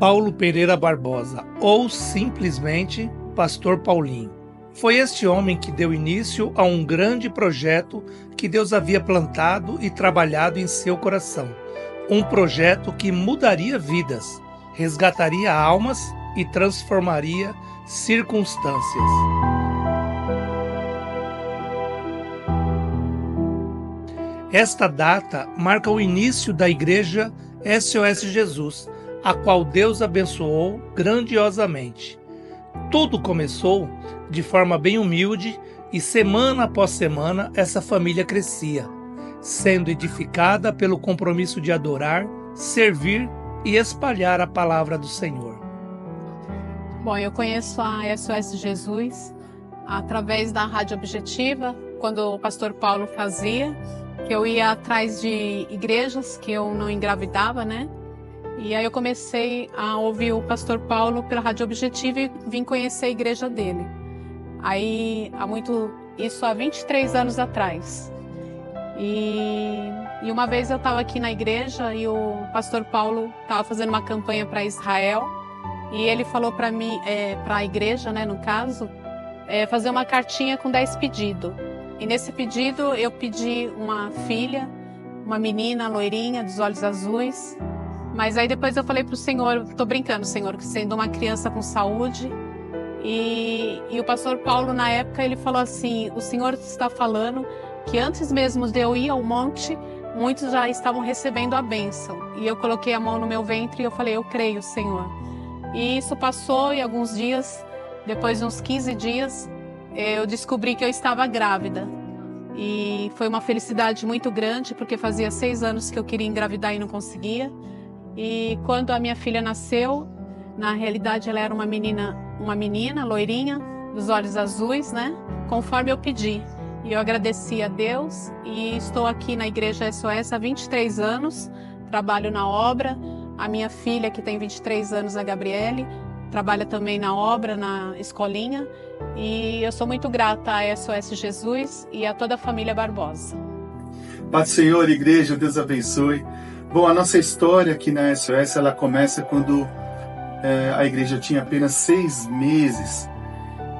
Paulo Pereira Barbosa, ou simplesmente Pastor Paulinho. Foi este homem que deu início a um grande projeto que Deus havia plantado e trabalhado em seu coração. Um projeto que mudaria vidas, resgataria almas e transformaria circunstâncias. Esta data marca o início da Igreja SOS Jesus, a qual Deus abençoou grandiosamente. Tudo começou de forma bem humilde e semana após semana essa família crescia, sendo edificada pelo compromisso de adorar, servir e espalhar a palavra do Senhor. Bom, eu conheço a SOS Jesus através da Rádio Objetiva, quando o pastor Paulo fazia, que eu ia atrás de igrejas que eu não engravidava, né? E aí eu comecei a ouvir o pastor Paulo pela Rádio Objetiva e vim conhecer a igreja dele. Aí, isso há 23 anos atrás. E uma vez eu estava aqui na igreja e o pastor Paulo estava fazendo uma campanha para Israel. E ele falou para mim, para a igreja, né, no caso, fazer uma cartinha com 10 pedidos. E nesse pedido eu pedi uma filha, uma menina loirinha, dos olhos azuis. Mas aí depois eu falei pro Senhor, tô brincando, Senhor, que sendo uma criança com saúde. E o pastor Paulo, na época, ele falou assim, o Senhor está falando que antes mesmo de eu ir ao monte, muitos já estavam recebendo a bênção. E eu coloquei a mão no meu ventre e eu falei, eu creio, Senhor. E isso passou e alguns dias, depois de uns 15 dias, eu descobri que eu estava grávida. E foi uma felicidade muito grande, porque fazia 6 anos que eu queria engravidar e não conseguia. E quando a minha filha nasceu, na realidade ela era uma menina loirinha, dos olhos azuis, né? Conforme eu pedi. E eu agradeci a Deus e estou aqui na Igreja SOS há 23 anos, trabalho na obra. A minha filha, que tem 23 anos, a Gabriele, trabalha também na obra, na escolinha. E eu sou muito grata a SOS Jesus e a toda a família Barbosa. Paz do Senhor, igreja, Deus abençoe. Bom, a nossa história aqui na SOS, ela começa quando a igreja tinha apenas 6 meses.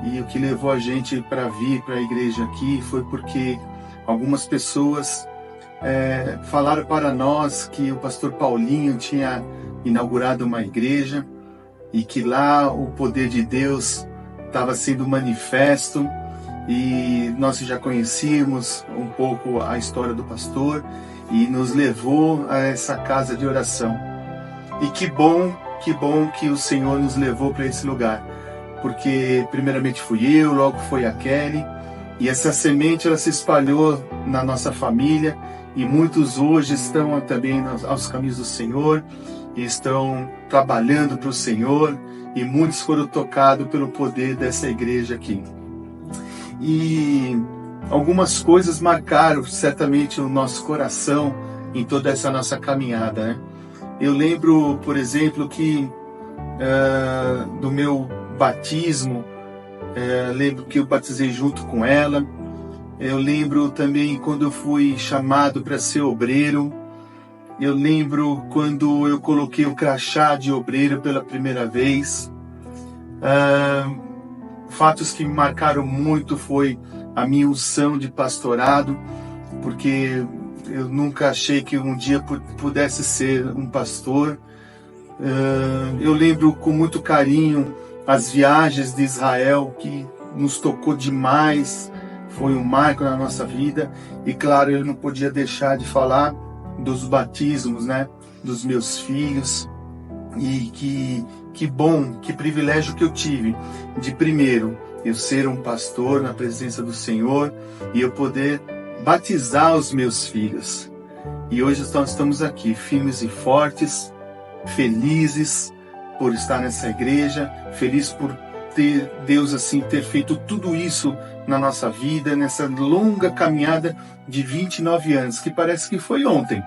E o que levou a gente para vir para a igreja aqui foi porque algumas pessoas falaram para nós que o pastor Paulinho tinha inaugurado uma igreja e que lá o poder de Deus estava sendo manifesto, e nós já conhecíamos um pouco a história do pastor e nos levou a essa casa de oração. E que bom que o Senhor nos levou para esse lugar, porque primeiramente fui eu, logo foi a Kelly, e essa semente ela se espalhou na nossa família, e muitos hoje estão também aos caminhos do Senhor, e estão trabalhando para o Senhor, e muitos foram tocados pelo poder dessa igreja aqui. E algumas coisas marcaram certamente o nosso coração em toda essa nossa caminhada, né? Eu lembro, por exemplo, que do meu batismo, lembro que eu batizei junto com ela. Eu lembro também quando eu fui chamado para ser obreiro. Eu lembro quando eu coloquei o crachá de obreiro pela primeira vez. Fatos que me marcaram muito foi a minha unção de pastorado, porque eu nunca achei que um dia pudesse ser um pastor. Eu lembro com muito carinho as viagens de Israel, que nos tocou demais, foi um marco na nossa vida. E claro, eu não podia deixar de falar dos batismos, né, dos meus filhos. E que bom, que privilégio que eu tive de primeiro eu ser um pastor na presença do Senhor e eu poder batizar os meus filhos. E hoje nós estamos aqui firmes e fortes, felizes por estar nessa igreja, feliz por ter Deus assim ter feito tudo isso na nossa vida, nessa longa caminhada de 29 anos, que parece que foi ontem,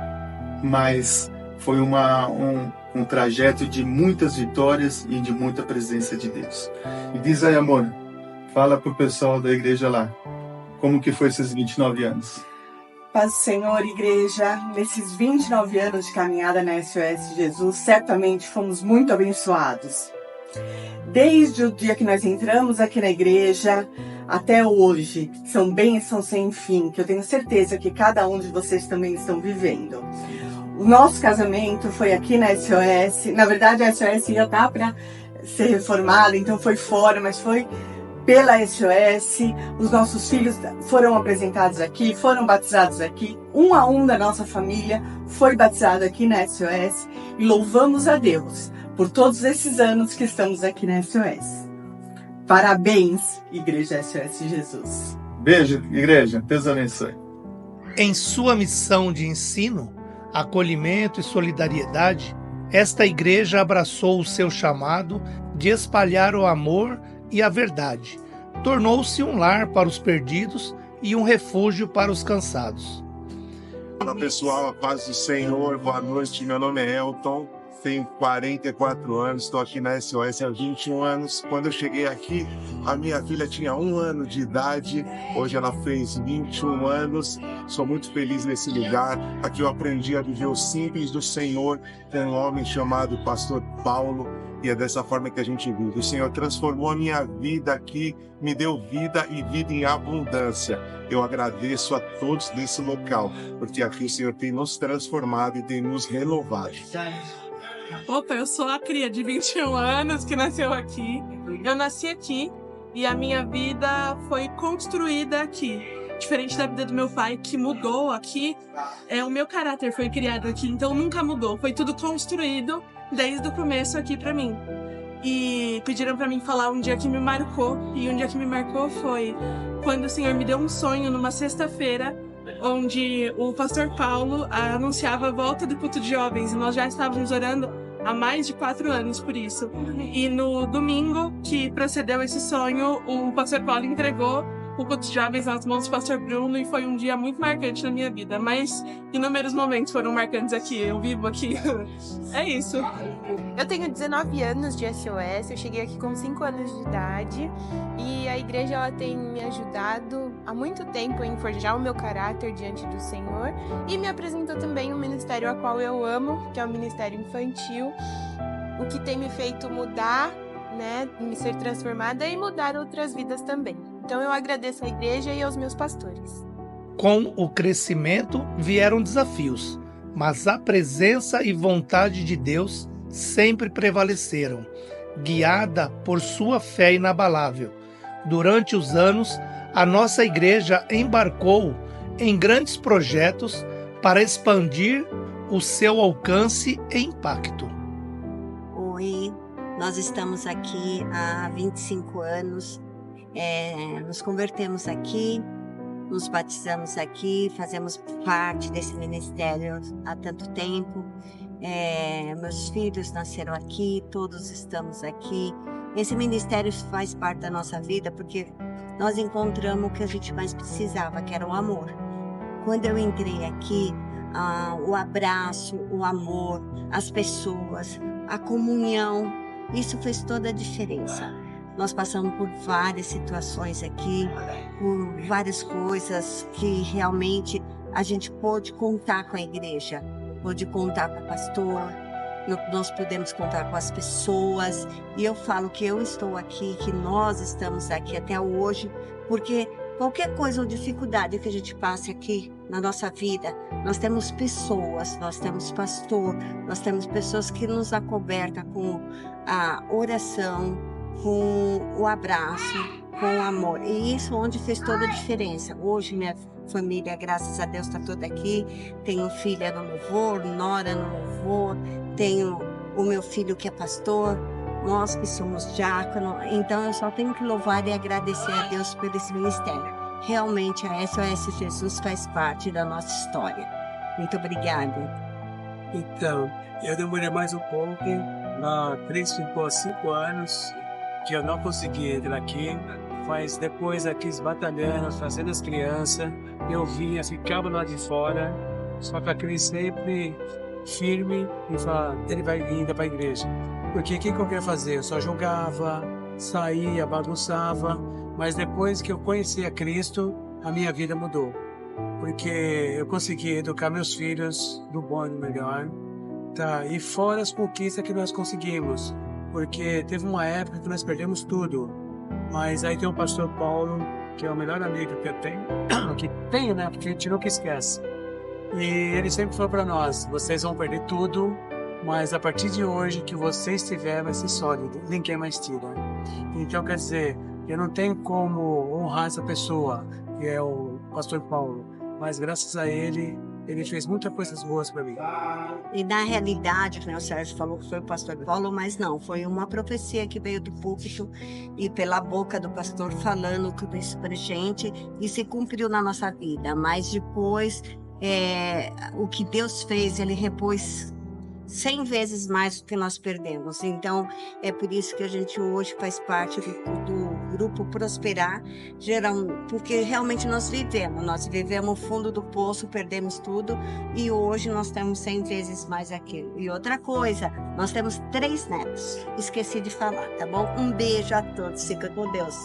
mas foi um trajeto de muitas vitórias e de muita presença de Deus. E diz aí, amor, fala pro pessoal da igreja lá, como que foi esses 29 anos? Paz do Senhor, igreja. Nesses 29 anos de caminhada na SOS Jesus, certamente fomos muito abençoados. Desde o dia que nós entramos aqui na igreja até hoje, são bênçãos sem fim, que eu tenho certeza que cada um de vocês também estão vivendo. O nosso casamento foi aqui na SOS. Na verdade, a SOS ia estar para ser reformada, então foi fora, mas foi pela SOS. Os nossos filhos foram apresentados aqui, foram batizados aqui. Um a um da nossa família foi batizado aqui na SOS. E louvamos a Deus por todos esses anos que estamos aqui na SOS. Parabéns, Igreja SOS Jesus. Beijo, igreja. Deus abençoe. Em sua missão de ensino, acolhimento e solidariedade, esta igreja abraçou o seu chamado de espalhar o amor e a verdade. Tornou-se um lar para os perdidos e um refúgio para os cansados. Olá pessoal, a paz do Senhor, boa noite, meu nome é Elton, tenho 44 anos, estou aqui na SOS há 21 anos. Quando eu cheguei aqui, a minha filha tinha 1 ano de idade, hoje ela fez 21 anos, sou muito feliz nesse lugar. Aqui eu aprendi a viver o simples do Senhor com um homem chamado Pastor Paulo, e é dessa forma que a gente vive. O Senhor transformou a minha vida aqui, me deu vida e vida em abundância. Eu agradeço a todos desse local, porque aqui o Senhor tem nos transformado e tem nos renovado. Opa, eu sou a cria de 21 anos que nasceu aqui. Eu nasci aqui e a minha vida foi construída aqui. Diferente da vida do meu pai, que mudou aqui, o meu caráter foi criado aqui, então nunca mudou. Foi tudo construído desde o começo aqui pra mim. E pediram pra mim falar um dia que me marcou, e um dia que me marcou foi quando o Senhor me deu um sonho numa sexta-feira, onde o pastor Paulo anunciava a volta do culto de jovens, e nós já estávamos orando há mais de 4 anos por isso. E no domingo que precedeu esse sonho, o pastor Paulo entregou o culto de jovens nas mãos do pastor Bruno, e foi um dia muito marcante na minha vida, mas inúmeros momentos foram marcantes aqui, eu vivo aqui. É isso. Eu tenho 19 anos de SOS, eu cheguei aqui com 5 anos de idade, e a igreja ela tem me ajudado há muito tempo em forjar o meu caráter diante do Senhor, e me apresentou também um ministério a qual eu amo, que é o Ministério Infantil, o que tem me feito mudar, né, me ser transformada e mudar outras vidas também. Então eu agradeço à igreja e aos meus pastores. Com o crescimento vieram desafios, mas a presença e vontade de Deus sempre prevaleceram, guiada por sua fé inabalável. Durante os anos, a nossa igreja embarcou em grandes projetos para expandir o seu alcance e impacto. Oi, nós estamos aqui há 25 anos. Nos convertemos aqui, nos batizamos aqui, fazemos parte desse ministério há tanto tempo. Meus filhos nasceram aqui, todos estamos aqui. Esse ministério faz parte da nossa vida porque nós encontramos o que a gente mais precisava, que era o amor. Quando eu entrei aqui, o abraço, o amor, as pessoas, a comunhão, isso fez toda a diferença. Nós passamos por várias situações aqui, por várias coisas que realmente a gente pôde contar com a igreja, pôde contar com o pastor, nós podemos contar com as pessoas. E eu falo que eu estou aqui, que nós estamos aqui até hoje, porque qualquer coisa ou dificuldade que a gente passe aqui na nossa vida, nós temos pessoas, nós temos pastor, nós temos pessoas que nos acobertam com a oração, com o abraço, com o amor. E isso onde fez toda a diferença. Hoje minha família, graças a Deus, está toda aqui. Tenho filha no louvor, nora no louvor, tenho o meu filho que é pastor, nós que somos diácono. Então eu só tenho que louvar e agradecer a Deus por esse ministério. Realmente a SOS Jesus faz parte da nossa história. Muito obrigada. Então, eu demorei mais um pouco, 5 anos, que eu não consegui entrar aqui, mas depois aqui batalhando, fazendo as crianças, eu vinha, ficava lá de fora, só que aquele sempre firme e falava, ele vai vir para a igreja. Porque o que eu queria fazer? Eu só jogava, saía, bagunçava, mas depois que eu conheci a Cristo, a minha vida mudou. porque eu consegui educar meus filhos do bom e do melhor, tá? E fora as conquistas que nós conseguimos, porque teve uma época que nós perdemos tudo, mas aí tem o pastor Paulo, que é o melhor amigo que eu tenho, que tenho, né? Porque a gente nunca esquece. E ele sempre falou para nós: vocês vão perder tudo, mas a partir de hoje, que você estiver, vai ser sólido, ninguém mais tira. Então, quer dizer, eu não tenho como honrar essa pessoa, que é o pastor Paulo, mas graças a ele, ele fez muitas coisas boas para mim. E na realidade, né, o Sérgio falou que foi o pastor Paulo, mas não, foi uma profecia que veio do púlpito e pela boca do pastor falando tudo isso pra gente, e se cumpriu na nossa vida. Mas depois, o que Deus fez, ele repôs 100 vezes mais do que nós perdemos. Então, é por isso que a gente hoje faz parte do grupo Prosperar, porque realmente nós vivemos o fundo do poço, perdemos tudo, e hoje nós temos 100 vezes mais aquilo. E outra coisa, nós temos 3 netos, esqueci de falar, tá bom? Um beijo a todos, fica com Deus.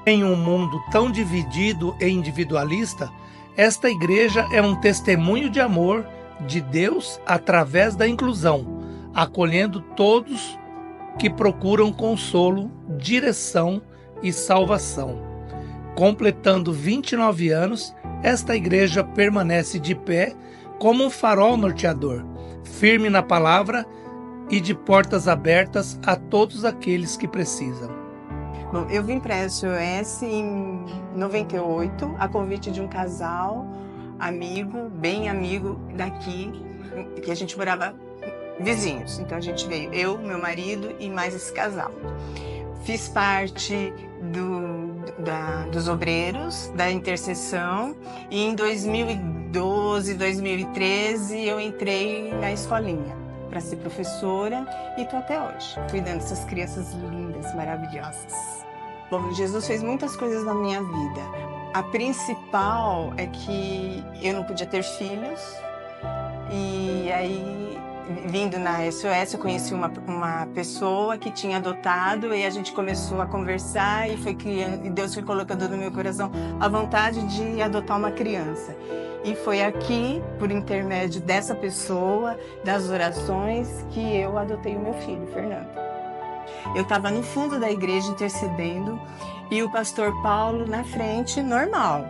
Em um mundo tão dividido e individualista, esta igreja é um testemunho de amor de Deus através da inclusão, acolhendo todos que procuram consolo, direção e salvação. Completando 29 anos, esta igreja permanece de pé como um farol norteador, firme na palavra e de portas abertas a todos aqueles que precisam. Bom, eu vim para a SOS em 98, a convite de um casal amigo, bem amigo daqui, que a gente morava vizinhos. Então a gente veio, eu, meu marido e mais esse casal. Fiz parte dos obreiros, da intercessão, e em 2012, 2013 eu entrei na escolinha para ser professora e tô até hoje, cuidando dessas crianças lindas, maravilhosas. Bom, Jesus fez muitas coisas na minha vida. A principal é que eu não podia ter filhos, e aí, vindo na SOS, eu conheci uma pessoa que tinha adotado, e a gente começou a conversar, e foi criando, e Deus foi colocando no meu coração a vontade de adotar uma criança. E foi aqui, por intermédio dessa pessoa, das orações, que eu adotei o meu filho, Fernando. Eu estava no fundo da igreja intercedendo, e o pastor Paulo na frente, normal,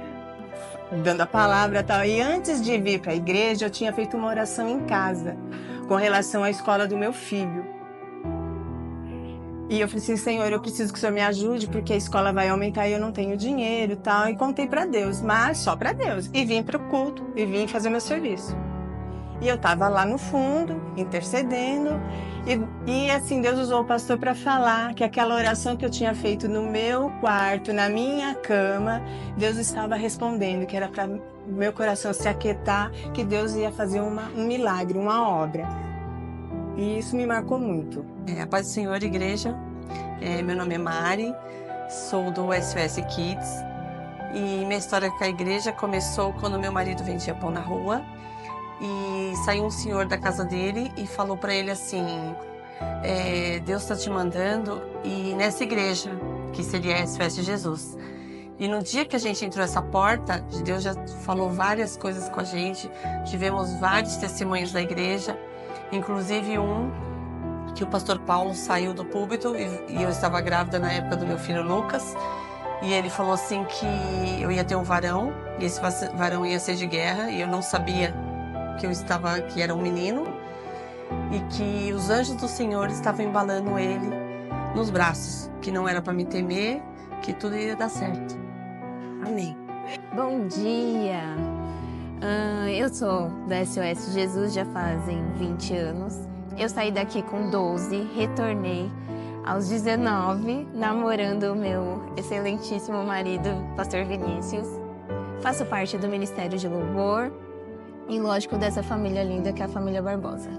dando a palavra e tal. E antes de vir para a igreja, eu tinha feito uma oração em casa, com relação à escola do meu filho. E eu falei assim: Senhor, eu preciso que o Senhor me ajude, porque a escola vai aumentar e eu não tenho dinheiro e tal. E contei para Deus, mas só para Deus. E vim para o culto, e vim fazer meu serviço. E eu estava lá no fundo, intercedendo, e assim, Deus usou o pastor para falar que aquela oração que eu tinha feito no meu quarto, na minha cama, Deus estava respondendo, que era para meu coração se aquietar, que Deus ia fazer um milagre, uma obra. E isso me marcou muito. A paz do Senhor, igreja. Meu nome é Mari, sou do SOS Kids, e minha história com a igreja começou quando meu marido vendia pão na rua. E saiu um senhor da casa dele e falou para ele assim: Deus está te mandando e nessa igreja, que seria a SOS Jesus. E no dia que a gente entrou nessa porta, Deus já falou várias coisas com a gente, tivemos vários testemunhos da igreja, inclusive um que o pastor Paulo saiu do púlpito e eu estava grávida na época do meu filho Lucas, e ele falou assim que eu ia ter um varão, e esse varão ia ser de guerra, e eu não sabia que era um menino, e que os anjos do Senhor estavam embalando ele nos braços, que não era para me temer, que tudo ia dar certo. Amém. Bom dia! Eu sou da SOS Jesus já fazem 20 anos. Eu saí daqui com 12, retornei aos 19, namorando o meu excelentíssimo marido, pastor Vinícius. Faço parte do Ministério de Louvor, e lógico dessa família linda que é a família Barbosa.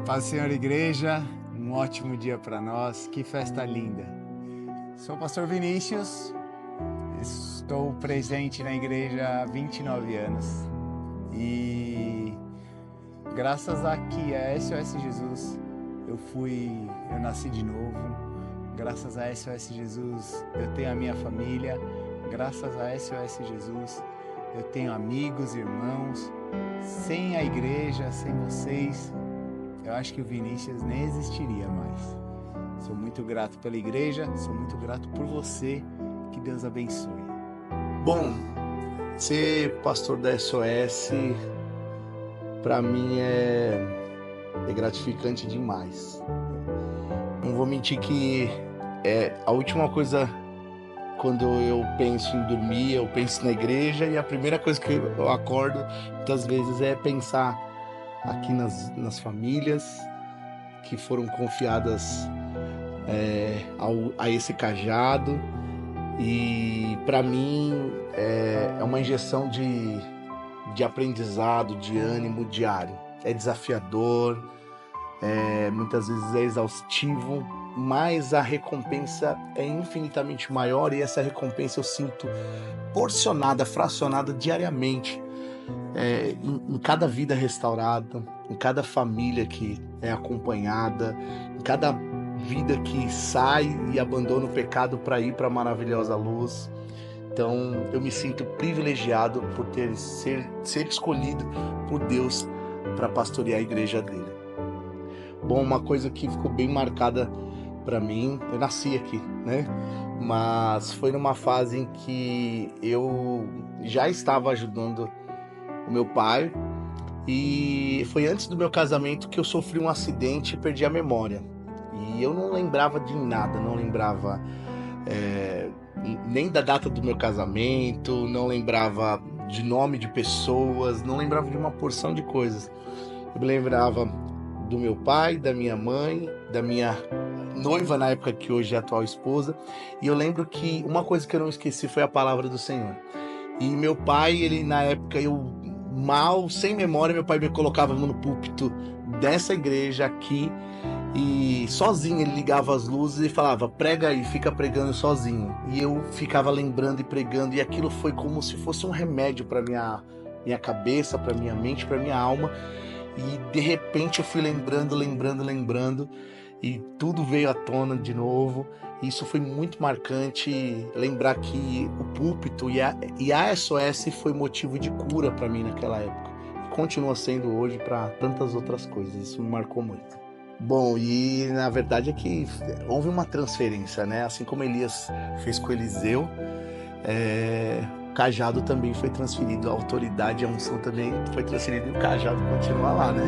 Paz do Senhor, igreja, um ótimo dia para nós, que festa linda. Sou o pastor Vinícius, estou presente na igreja há 29 anos e graças a SOS Jesus eu nasci de novo, graças a SOS Jesus eu tenho a minha família, graças a SOS Jesus eu tenho amigos, irmãos. Sem a igreja, sem vocês, eu acho que o Vinícius nem existiria mais. Sou muito grato pela igreja, sou muito grato por você. Que Deus abençoe. Bom, ser pastor da SOS, para mim é gratificante demais. Não vou mentir que a última coisa, quando eu penso em dormir, eu penso na igreja, e a primeira coisa que eu acordo muitas vezes é pensar aqui nas famílias que foram confiadas a esse cajado. E para mim é uma injeção de aprendizado, de ânimo diário. É desafiador, muitas vezes é exaustivo, mas a recompensa é infinitamente maior, e essa recompensa eu sinto porcionada, fracionada diariamente, em cada vida restaurada, em cada família que é acompanhada, em cada vida que sai e abandona o pecado para ir para a maravilhosa luz. Então eu me sinto privilegiado por ser escolhido por Deus para pastorear a igreja dele. Bom, uma coisa que ficou bem marcada para mim, eu nasci aqui, né? Mas foi numa fase em que eu já estava ajudando o meu pai, e foi antes do meu casamento que eu sofri um acidente e perdi a memória. E eu não lembrava de nada, não lembrava nem da data do meu casamento, não lembrava de nome de pessoas, não lembrava de uma porção de coisas. Eu me lembrava do meu pai, da minha mãe, da minha noiva na época, que hoje é a atual esposa, e eu lembro que uma coisa que eu não esqueci foi a palavra do Senhor. E meu pai, ele na época, eu mal, sem memória, meu pai me colocava no púlpito dessa igreja aqui, e sozinho ele ligava as luzes e falava: prega aí, fica pregando sozinho. E eu ficava lembrando e pregando, e aquilo foi como se fosse um remédio para minha cabeça, para minha mente, para minha alma. E de repente eu fui lembrando, e tudo veio à tona de novo. Isso foi muito marcante, lembrar que o púlpito e a SOS foi motivo de cura para mim naquela época, e continua sendo hoje para tantas outras coisas. Isso me marcou muito. Bom, e na verdade é que houve uma transferência, né? Assim como Elias fez com Eliseu, o cajado também foi transferido, a autoridade, a unção também foi transferida, e o cajado continua lá, né?